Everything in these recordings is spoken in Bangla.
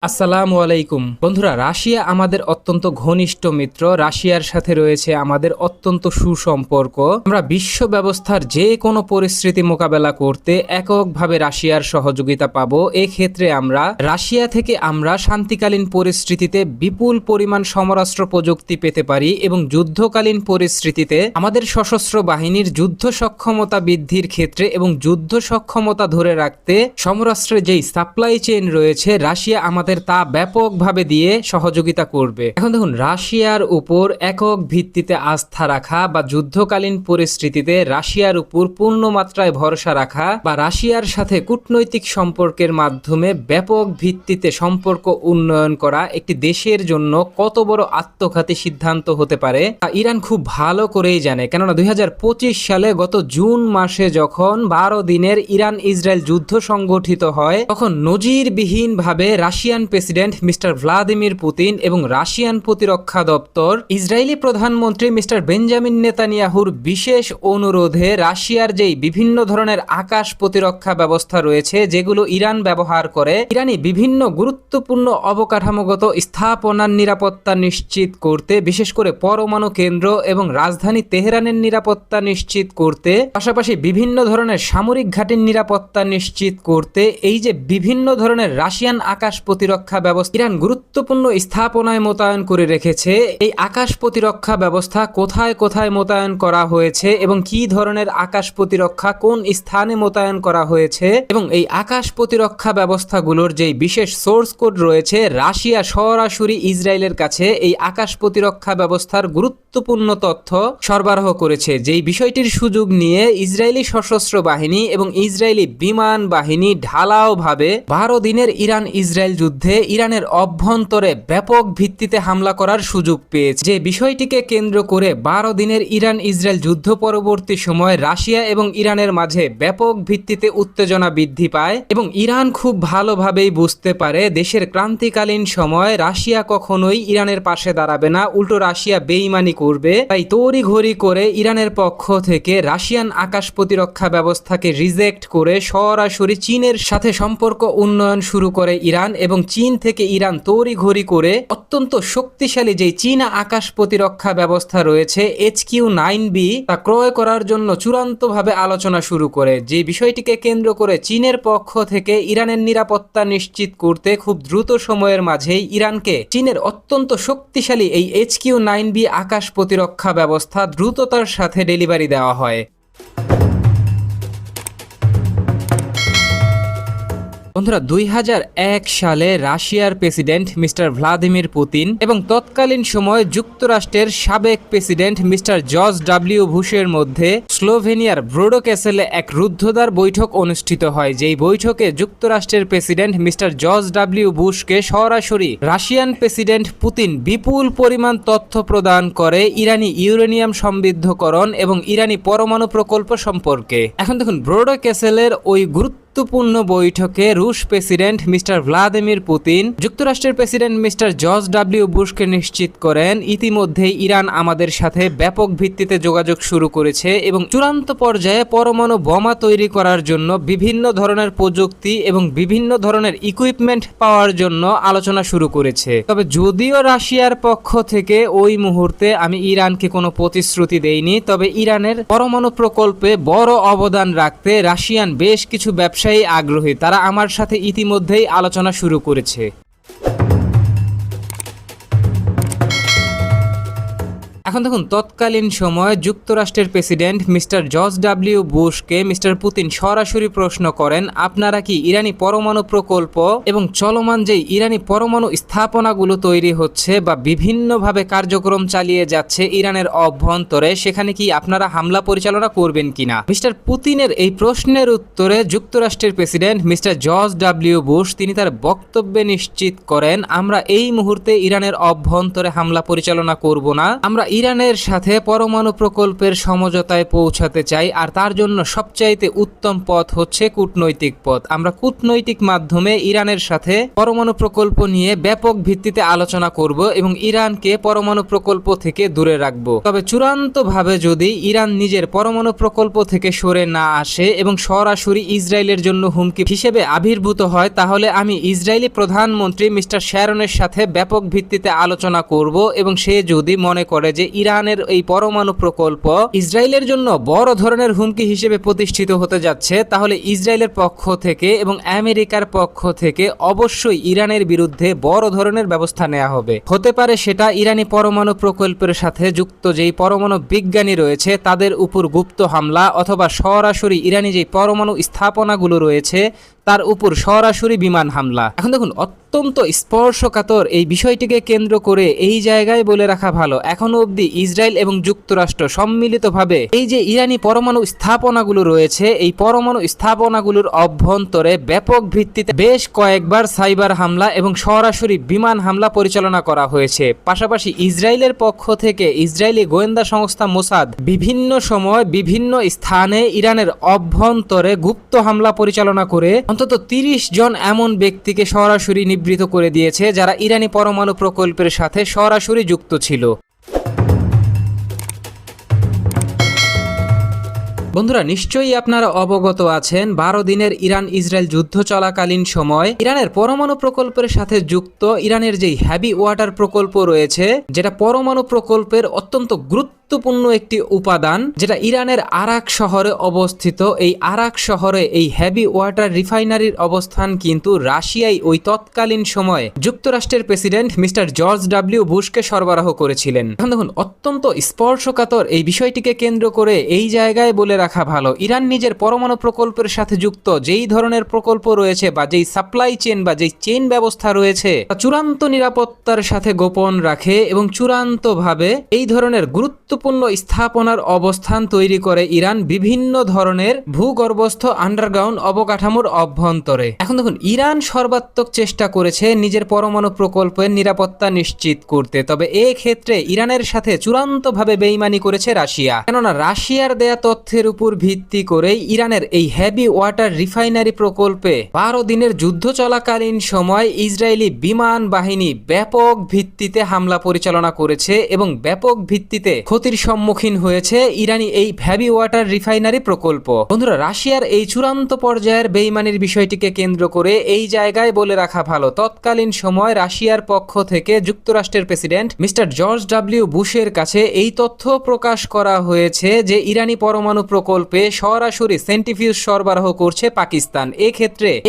আসসালামু আলাইকুম বন্ধুরা, রাশিয়া আমাদের অত্যন্ত ঘনিষ্ঠ মিত্র। রাশিয়ার সাথে রয়েছে আমাদের অত্যন্ত সুসম্পর্ক। আমরা বিশ্ব ব্যবস্থার যে কোনো পরিস্থিতি মোকাবেলা করতে এককভাবে রাশিয়ার সহযোগিতা পাবো। এক্ষেত্রে আমরা রাশিয়া থেকে শান্তিকালীন পরিস্থিতিতে বিপুল পরিমাণ সমরাস্ত্র প্রযুক্তি পেতে পারি এবং যুদ্ধকালীন পরিস্থিতিতে আমাদের সশস্ত্র বাহিনীর যুদ্ধ সক্ষমতা বৃদ্ধির ক্ষেত্রে এবং যুদ্ধ সক্ষমতা ধরে রাখতে সমরাস্ত্রের যেই সাপ্লাই চেইন রয়েছে, রাশিয়া আমাদের তা ব্যাপকভাবে দিয়ে সহযোগিতা করবে। এখন দেখুন, রাশিয়ার উপর একক ভিত্তিতে আস্থা রাখা বা যুদ্ধকালীন পরিস্থিতিতে রাশিয়ার উপর পূর্ণ মাত্রায় ভরসা রাখা বা রাশিয়ার সাথে কূটনৈতিক সম্পর্কের মাধ্যমে ব্যাপক ভিত্তিতে সম্পর্ক উন্নয়ন করা একটি দেশের জন্য কত বড় আত্মঘাতী সিদ্ধান্ত হতে পারে তা ইরান খুব ভালো করেই জানে। কেননা 2025 সালে গত জুন মাসে যখন 12 দিনের ইরান ইসরায়েল যুদ্ধ সংগঠিত হয়, তখন নজিরবিহীনভাবে Russian president Mister Vladimir Putin এবং রাশিয়ান প্রতিরক্ষা দপ্তর ইসরায়েলি প্রধানমন্ত্রী মিস্টার বেঞ্জামিন নেতানিয়াহুর বিশেষ অনুরোধে রাশিয়ার যেই বিভিন্ন ধরনের আকাশ প্রতিরক্ষা ব্যবস্থা রয়েছে যেগুলো ইরান ব্যবহার করে, ইরানি বিভিন্ন গুরুত্বপূর্ণ অবকাঠামোগত স্থাপনার নিরাপত্তা নিশ্চিত করতে, বিশেষ করে পরমাণু কেন্দ্র এবং রাজধানী তেহরানের নিরাপত্তা নিশ্চিত করতে, পাশাপাশি বিভিন্ন ধরনের সামরিক ঘাঁটির নিরাপত্তা নিশ্চিত করতে, এই যে বিভিন্ন ধরনের রাশিয়ান আকাশ প্রতিরক্ষা ব্যবস্থা ইরান গুরুত্বপূর্ণ স্থাপনায় মোতায়েন করে রেখেছে। এই আকাশ প্রতিরক্ষা ব্যবস্থা কোথায় কোথায় মোতায়েন করা হয়েছে এবং কি ধরনের আকাশ প্রতিরক্ষা কোন স্থানে মোতায়েন করা হয়েছে এবং এই আকাশ প্রতিরক্ষা ব্যবস্থাগুলোর যেই বিশেষ সোর্স কোড রয়েছে, রাশিয়া সরাসরি ইসরায়েলের কাছে এই আকাশ প্রতিরক্ষা ব্যবস্থার গুরুত্বপূর্ণ তথ্য সরবরাহ করেছে। যেই বিষয়টির সুযোগ নিয়ে ইসরায়েলি সশস্ত্র বাহিনী এবং ইসরায়েলি বিমান বাহিনী ঢালাওভাবে 12 দিনের ইরান ইসরায়েল যুদ্ধে ইরানের অভ্যন্তরে ব্যাপক ভিত্তিতে হামলা করার সুযোগ পেয়েছে। যে বিষয়টিকে কেন্দ্র করে 12 দিনের ইরান ইসরায়েল যুদ্ধ পরবর্তী সময় রাশিয়া এবং ইরানের মাঝে ব্যাপক ভিত্তিতে উত্তেজনা বৃদ্ধি পায় এবং ইরান খুব ভালোভাবেই বুঝতে পারে দেশের ক্রান্তিকালীন সময় রাশিয়া কখনোই ইরানের পাশে দাঁড়াবে না, উল্টো রাশিয়া বেইমানি করবে। তাই তড়িঘড়ি করে ইরানের পক্ষ থেকে রাশিয়ান আকাশ প্রতিরক্ষা ব্যবস্থাকে রিজেক্ট করে সরাসরি চীনের সাথে সম্পর্ক উন্নয়ন শুরু করে ইরান এবং চীন থেকে ইরান তড়িঘড়ি করে অত্যন্ত শক্তিশালী যেই চীনা আকাশ প্রতিরক্ষা ব্যবস্থা রয়েছে HQ-9B তা ক্রয় করার জন্য চূড়ান্তভাবে আলোচনা শুরু করে। যে বিষয়টিকে কেন্দ্র করে চীনের পক্ষ থেকে ইরানের নিরাপত্তা নিশ্চিত করতে খুব দ্রুত সময়ের মাঝেই ইরানকে চীনের অত্যন্ত শক্তিশালী এই HQ-9B আকাশ প্রতিরক্ষা ব্যবস্থা দ্রুততার সাথে ডেলিভারি দেওয়া হয়। বন্ধুরা, 2001 সালে রাশিয়ার প্রেসিডেন্ট মিস্টার ভ্লাদিমির পুতিন এবং তৎকালীন সময় যুক্তরাষ্ট্রের সাবেক প্রেসিডেন্ট মিস্টার জর্জ ডব্লিউ বুশের মধ্যে স্লোভেনিয়ার ব্রোডো ক্যাসেলে এক রুদ্ধদ্বার বৈঠক অনুষ্ঠিত হয়। যেই বৈঠকে যুক্তরাষ্ট্রের প্রেসিডেন্ট মিস্টার জর্জ ডব্লিউ বুশকে সরাসরি রাশিয়ান প্রেসিডেন্ট পুতিন বিপুল পরিমাণ তথ্য প্রদান করে ইরানি ইউরেনিয়াম সমৃদ্ধকরণ এবং ইরানি পরমাণু প্রকল্প সম্পর্কে। এখন দেখুন, ব্রোডো ক্যাসেলের ওই গুরুত্বপূর্ণ বৈঠকে রুশ প্রেসিডেন্ট মিস্টার ভ্লাদিমির পুতিন যুক্তরাষ্ট্রের প্রেসিডেন্ট মিস্টার জর্জ ডব্লিউ বুশকে নিশ্চিত করেন ইতিমধ্যেই ইরান আমাদের সাথে ব্যাপক ভিত্তিতে যোগাযোগ শুরু করেছে এবং চূড়ান্ত পর্যায়ে পরমাণু বোমা তৈরি করার জন্য বিভিন্ন ধরনের প্রযুক্তি এবং বিভিন্ন ধরনের ইকুইপমেন্ট পাওয়ার জন্য আলোচনা শুরু করেছে। তবে যদিও রাশিয়ার পক্ষ থেকে ওই মুহূর্তে আমি ইরানকে কোনো প্রতিশ্রুতি দেইনি, তবে ইরানের পরমাণু প্রকল্পে বড় অবদান রাখতে রাশিয়ান বেশ কিছু ব্যবসায়ী আগ্রহী, তারা আমার সাথে ইতিমধ্যেই আলোচনা শুরু করেছে। এখন দেখুন, তৎকালীন সময় যুক্তরাষ্ট্রের প্রেসিডেন্ট মিস্টার জর্জ ডব্লিউ বুশকে মিস্টার পুতিন সরাসরি প্রশ্ন করেন, আপনারা কি ইরানি পরমাণু প্রকল্প এবং চলমান যে ইরানি পরমাণু স্থাপনাগুলো তৈরি হচ্ছে বা বিভিন্নভাবে কার্যক্রম চালিয়ে যাচ্ছে ইরানের অভ্যন্তরে, সেখানে কি আপনারা হামলা পরিচালনা করবেন কিনা? মিস্টার পুতিনের এই প্রশ্নের উত্তরে যুক্তরাষ্ট্রের president Mister George W Bush তিনি তার বক্তব্যে নিশ্চিত করেন, আমরা এই মুহূর্তে ইরানের অভ্যন্তরে হামলা পরিচালনা করব না, আমরা ইরানের সাথে পরমাণু প্রকল্পের সমঝোতায় পৌঁছাতে চাই, আর তার জন্য সবচাইতে উত্তম পথ হচ্ছে কূটনৈতিক পথ। আমরা কূটনৈতিক মাধ্যমে ইরানের সাথে পরমাণু প্রকল্প নিয়ে ব্যাপক ভিত্তিতে আলোচনা করব এবং ইরানকে পরমাণু প্রকল্প থেকে দূরে রাখব। তবে চূড়ান্তভাবে যদি ইরান নিজের পরমাণু প্রকল্প থেকে সরে না আসে এবং সরাসরি ইসরায়েলের জন্য হুমকি হিসেবে আবির্ভূত হয়, তাহলে আমি ইসরায়েলি প্রধানমন্ত্রী মিস্টার শ্যারনের সাথে ব্যাপক ভিত্তিতে আলোচনা করব এবং সে যদি মনে করে যে ইরানের এই পরমাণু প্রকল্প ইসরায়েলের জন্য বড় ধরনের হুমকি হিসেবে প্রতিষ্ঠিত হতে যাচ্ছে, তাহলে ইসরায়েলের পক্ষ থেকে এবং আমেরিকার পক্ষ থেকে অবশ্যই ইরানের বিরুদ্ধে বড় ধরনের ব্যবস্থা নেওয়া হবে। হতে পারে সেটা ইরানি পরমাণু প্রকল্পের সাথে যুক্ত যেই পরমাণু বিজ্ঞানী রয়েছে তাদের উপর গুপ্ত হামলা, অথবা সরাসরি ইরানি যেই পরমাণু স্থাপনাগুলো রয়েছে তার উপর সরাসরি বিমান হামলা। এখন দেখুন, অত্যন্ত স্পর্শকাতর এই বিষয়টিকে কেন্দ্র করে এই জায়গায় বলে রাখা ভালো, এখনো অবধি ইসরায়েল এবং যুক্তরাষ্ট্র সম্মিলিতভাবে এই যে ইরানি পরমাণু স্থাপনাগুলো রয়েছে এই পরমাণু স্থাপনাগুলোর অভ্যন্তরে ব্যাপক ভিত্তিতে বেশ কয়েকবার সাইবার হামলা এবং সরাসরি বিমান হামলা পরিচালনা করা হয়েছে। পাশাপাশি ইসরায়েলের পক্ষ থেকে ইসরায়েলি গোয়েন্দা সংস্থা মোসাদ বিভিন্ন সময় বিভিন্ন স্থানে ইরানের অভ্যন্তরে গুপ্ত হামলা পরিচালনা করে অন্তত 30 জন এমন ব্যক্তিকে সরাসরি নিবৃত করে দিয়েছে যারা ইরানি পরমাণু প্রকল্পের সাথে সরাসরি যুক্ত ছিল। বন্ধুরা, নিশ্চয়ই আপনারা অবগত আছেন 12 দিনের ইরান ইসরায়েল যুদ্ধ চলাকালীন সময় ইরানের পরমাণু প্রকল্পের সাথে যুক্ত ইরানের যেই হ্যাভি ওয়াটার প্রকল্প রয়েছে, যেটা পরমাণু প্রকল্পের অত্যন্ত গুরুত্বপূর্ণ একটি উপাদান, যেটা ইরানের আরাক শহরে অবস্থিত। এই আরাক শহরে এই হ্যাভি ওয়াটার রিফাইনারির অবস্থান কিন্তু রাশিয়ায় ওই তৎকালীন সময়ে যুক্তরাষ্ট্রের প্রেসিডেন্ট মিস্টার জর্জ ডব্লিউ বুশকে সরবরাহ করেছিলেন। এখন দেখুন, অত্যন্ত স্পর্শকাতর এই বিষয়টিকে কেন্দ্র করে এই জায়গায় বলে রাখা ভালো, ইরান নিজের পরমাণু প্রকল্পের সাথে যুক্ত যেই ধরনের প্রকল্প রয়েছে বা যেই সাপ্লাই চেন বা যেই চেইন ব্যবস্থা রয়েছে তা চূড়ান্ত নিরাপত্তার সাথে গোপন রাখে এবং চূড়ান্তভাবে এই ধরনের গুরুত্বপূর্ণ স্থাপনার অবস্থান তৈরি করে ইরান বিভিন্ন ধরনের ভূগর্ভস্থ আন্ডারগ্রাউন্ড অবকাঠামোর অভ্যন্তরে। এখন দেখুন, ইরান সর্বাত্মক চেষ্টা করেছে নিজের পরমাণু প্রকল্পের নিরাপত্তা নিশ্চিত করতে, তবে এই ক্ষেত্রে ইরানের সাথে চূড়ান্তভাবে বেইমানি করেছে রাশিয়া। কেননা রাশিয়ার দেয়া তথ্যের উপর ভিত্তি করে ইরানের এই হেভি ওয়াটার রিফাইনারি প্রকল্পে 12 দিনের যুদ্ধ চলাকালীন সময় ইসরায়েলি বিমান বাহিনী ব্যাপক ভিত্তিতে হামলা পরিচালনা করেছে এবং ব্যাপক ভিত্তিতে ক্ষতির সম্মুখীন হয়েছে ইরানি এই হেভি ওয়াটার রিফাইনারি প্রকল্প। বন্ধুরা, রাশিয়ার এই চূড়ান্ত পর্যায়ের বেইমানির বিষয়টিকে কেন্দ্র করে এই জায়গায় বলে রাখা ভালো, তৎকালীন সময় রাশিয়ার পক্ষ থেকে যুক্তরাষ্ট্রের প্রেসিডেন্ট মিস্টার জর্জ ডব্লিউ বুশের কাছে এই তথ্য প্রকাশ করা হয়েছে যে ইরানি পরমাণু প্রকল্পে সরাসরি সেন্ট্রিফিউজ সরবরাহ করছে পাকিস্তান।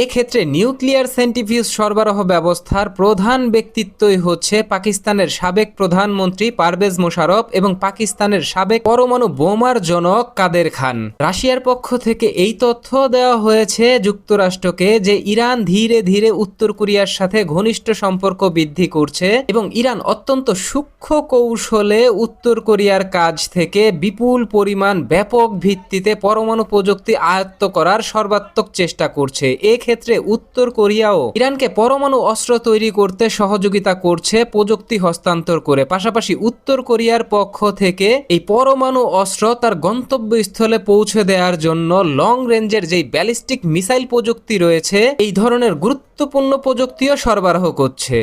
এক্ষেত্রে নিউক্লিয়ার সেন্ট্রিফিউজ সরবরাহ ব্যবস্থার প্রধান ব্যক্তিত্বই হচ্ছে পাকিস্তানের সাবেক প্রধানমন্ত্রী পারভেজ মোশাররফ এবং পাকিস্তানের সাবেক পরমাণু বোমার জনক কাদের খান। রাশিয়ার পক্ষ থেকে এই তথ্য দেওয়া হয়েছে যুক্তরাষ্ট্রকে যে ইরান ধীরে ধীরে উত্তর কোরিয়ার সাথে ঘনিষ্ঠ সম্পর্ক বৃদ্ধি করছে এবং ইরান অত্যন্ত সূক্ষ্ম কৌশলে উত্তর কোরিয়ার কাছ থেকে বিপুল পরিমাণ ব্যাপক ভিত্তিতে পরমাণু প্রযুক্তি আয়ত্ত করার সর্বাত্মক চেষ্টা করছে। এক্ষেত্রে উত্তর কোরিয়াও ইরানকে পরমাণু অস্ত্র তৈরি করতে সহযোগিতা করছে প্রযুক্তি হস্তান্তর করে। পাশাপাশি উত্তর কোরিয়ার পক্ষ থেকে এই পরমাণু অস্ত্র তার গন্তব্যস্থলে পৌঁছে দেওয়ার জন্য লং রেঞ্জের যেই ব্যালিস্টিক মিসাইল প্রযুক্তি রয়েছে এই ধরনের গুরুত্বপূর্ণ প্রযুক্তিও সরবরাহ করছে।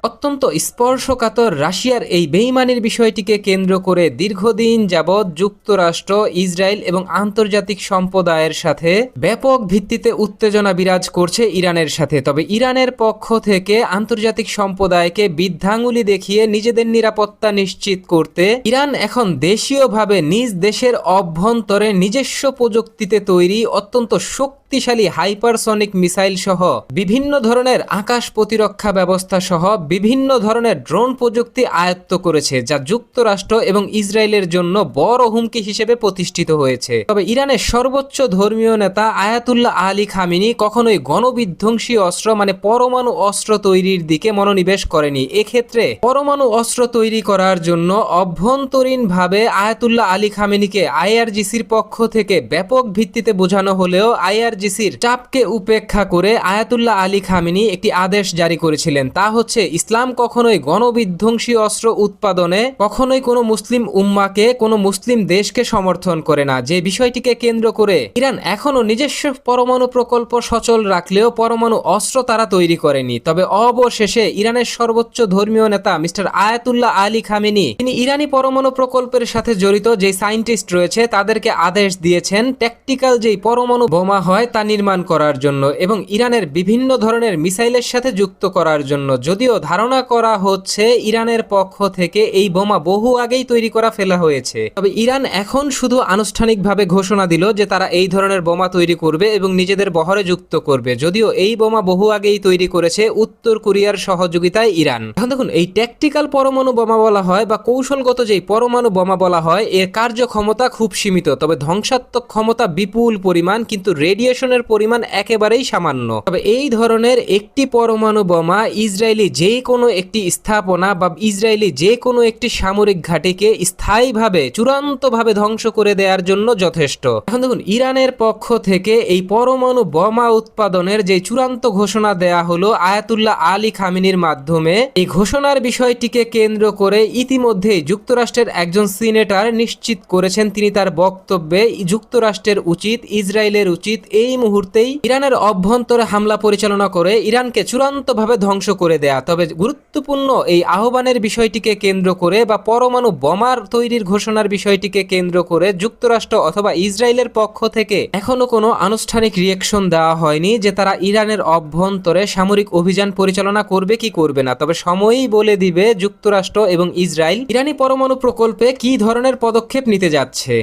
অত্যন্ত স্পর্শকাতর রাশিয়ার এই বেইমানির বিষয়টিকে কেন্দ্র করে দীর্ঘদিন যাবৎ যুক্তরাষ্ট্র, ইসরায়েল এবং আন্তর্জাতিক সম্প্রদায়ের সাথে ব্যাপক ভিত্তিতে উত্তেজনা বিরাজ করছে ইরানের সাথে। তবে ইরানের পক্ষ থেকে আন্তর্জাতিক সম্প্রদায়কে বৃদ্ধাঙ্গুলি দেখিয়ে নিজেদের নিরাপত্তা নিশ্চিত করতে ইরান এখন দেশীয়ভাবে নিজ দেশের অভ্যন্তরে নিজস্ব প্রযুক্তিতে তৈরি অত্যন্ত শক্তিশালী হাইপারসনিক মিসাইল সহ বিভিন্ন ধরনের আকাশ প্রতিরক্ষা ব্যবস্থা সহ বিভিন্ন ধরনের ড্রোন প্রযুক্তি আয়ত্ত করেছে, যা যুক্তরাষ্ট্র এবং ইসরায়েলের জন্য বড় হুমকি হিসেবে প্রতিষ্ঠিত হয়েছে। তবে ইরানের সর্বোচ্চ ধর্মীয় নেতা আয়াতুল্লাহ আলী খামেনি কখনোই গণবিধ্বংসী অস্ত্র মানে পরমাণু অস্ত্র তৈরির দিকে মনোনিবেশ করেনি। এক্ষেত্রে পরমাণু অস্ত্র তৈরি করার জন্য অভ্যন্তরীণভাবে আয়াতুল্লাহ আলী খামেনিকে আইআরজিসির পক্ষ থেকে ব্যাপক ভিত্তিতে বোঝানো হলেও আইআরজি আইআরজিসির চাপকে উপেক্ষা করে আয়াতুল্লাহ আলী খামেনি একটি আদেশ জারি করেছিলেন, তা হচ্ছে ইসলাম কখনোই গণবিধ্বংসী অস্ত্র উৎপাদনে কখনোই কোনো মুসলিম উম্মাকে, কোনো মুসলিম দেশকে সমর্থন করে না। যে বিষয়টিকে কেন্দ্র করে ইরান এখনো নিজস্ব পরমাণু প্রকল্প সচল রাখলেও পরমাণু অস্ত্র তারা তৈরি করেনি। তবে অবশেষে ইরানের সর্বোচ্চ ধর্মীয় নেতা মিস্টার আয়াতুল্লাহ আলী খামেনি, তিনি ইরানি পরমাণু প্রকল্পের সাথে জড়িত যে সায়েন্টিস্ট রয়েছে তাদেরকে আদেশ দিয়েছেন ট্যাকটিক্যাল যেই পরমাণু বোমা হয় তা নির্মাণ করার জন্য এবং ইরানের বিভিন্ন ধরনের মিসাইলের সাথে যুক্ত করার জন্য। যদিও ধারণা করা হচ্ছে ইরানের পক্ষ থেকে এই বোমা বহু আগেই তৈরি করা ফেলা হয়েছে, তবে ইরান এখন শুধু আনুষ্ঠানিকভাবে ঘোষণা দিল যে তারা এই ধরনের বোমা তৈরি করবে এবং নিজেদের বহরে যুক্ত করবে। যদিও এই বোমা বহু আগেই তৈরি করেছে উত্তর কোরিয়ার সহযোগিতায় ইরান। এখন দেখুন, এই ট্যাকটিক্যাল পরমাণু বোমা বলা হয় বা কৌশলগত যেই পরমাণু বোমা বলা হয়, এর কার্যক্ষমতা খুব সীমিত, তবে ধ্বংসাত্মক ক্ষমতা বিপুল পরিমাণ, কিন্তু রেডিয়েশনের পরিমাণ একেবারেই সামান্য। তবে এই ধরনের একটি পরমাণু বোমা ইসরায়েলি যে কোনো একটি স্থাপনা বা ইসরায়েলি যে কোনো একটি সামরিক ঘাঁটিকে স্থায়ীভাবে চূড়ান্তভাবে ধ্বংস করে দেওয়ার জন্য যথেষ্ট। এখন দেখুন, ইরানের পক্ষ থেকে এই পরমাণু বোমা উৎপাদনের যে চূড়ান্ত ঘোষণা দেয়া হলো আয়াতুল্লাহ আলী খামেনির মাধ্যমে, এই ঘোষণার বিষয়টিকে কেন্দ্র করে ইতিমধ্যে যুক্তরাষ্ট্রের একজন সিনেটর নিশ্চিত করেছেন, তিনি তার বক্তব্যে যুক্তরাষ্ট্রের উচিত, ইসরায়েলের উচিত এই মুহূর্তেই ইরানের অভ্যন্তরে হামলা পরিচালনা করে ইরানকে চূড়ান্তভাবে ধ্বংস করে দেয়া। তবে গুরুত্বপূর্ণ এই আহ্বানের বিষয়টিকে কেন্দ্র করে বা পরমাণু বোমার তৈরির ঘোষণার বিষয়টিকে কেন্দ্র করে যুক্তরাষ্ট্র অথবা ইসরায়েলের পক্ষ থেকে এখনো কোনো আনুষ্ঠানিক রিয়েকশন দেওয়া হয়নি যে তারা ইরানের অভ্যন্তরে সামরিক অভিযান পরিচালনা করবে কি করবে না। তবে সময়ই বলে দিবে যুক্তরাষ্ট্র এবং ইসরায়েল ইরানি পরমাণু প্রকল্পে কি ধরনের পদক্ষেপ নিতে যাচ্ছে।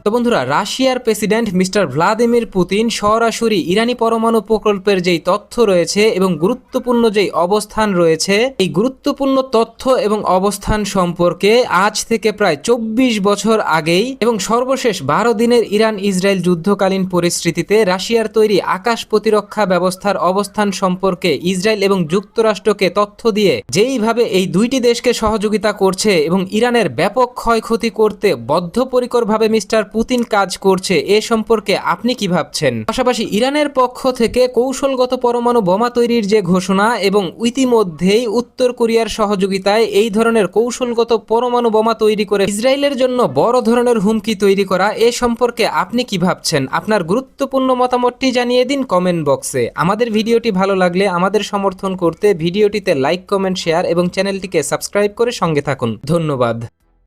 তো বন্ধুরা, রাশিয়ার প্রেসিডেন্ট মিস্টার ভ্লাদিমির পুতিন সরাসরি ইরানি পরমাণু প্রকল্পের যেই তথ্য রয়েছে এবং গুরুত্বপূর্ণ যেই অবস্থান রয়েছে, এই গুরুত্বপূর্ণ তথ্য এবং অবস্থান সম্পর্কে আজ থেকে প্রায় 24 বছর আগেই এবং সর্বশেষ 12 দিনের ইরান ইসরায়েল যুদ্ধকালীন পরিস্থিতিতে রাশিয়ার তৈরি আকাশ প্রতিরক্ষা ব্যবস্থার অবস্থান সম্পর্কে ইসরায়েল এবং যুক্তরাষ্ট্রকে তথ্য দিয়ে যেইভাবে এই দুইটি দেশকে সহযোগিতা করছে এবং ইরানের ব্যাপক ক্ষয়ক্ষতি করতে বদ্ধপরিকরভাবে মিস্টার পুতিন কাজ করছে, এ সম্পর্কে আপনি কি ভাবছেন? পাশাপাশি ইরানের পক্ষ থেকে কৌশলগত পরমাণু বোমা তৈরির যে ঘোষণা এবং ইতিমধ্যেই উত্তর কোরিয়ার সহযোগিতায় এই ধরনের কৌশলগত পরমাণু বোমা তৈরি করে ইসরায়েলের জন্য বড় ধরনের হুমকি তৈরি করা, এ সম্পর্কে আপনি কি ভাবছেন? আপনার গুরুত্বপূর্ণ মতামতটি জানিয়ে দিন কমেন্ট বক্সে। আমাদের ভিডিওটি ভালো লাগলে আমাদের সমর্থন করতে ভিডিওটিতে লাইক, কমেন্ট, শেয়ার এবং চ্যানেলটিকে সাবস্ক্রাইব করে সঙ্গে থাকুন। ধন্যবাদ।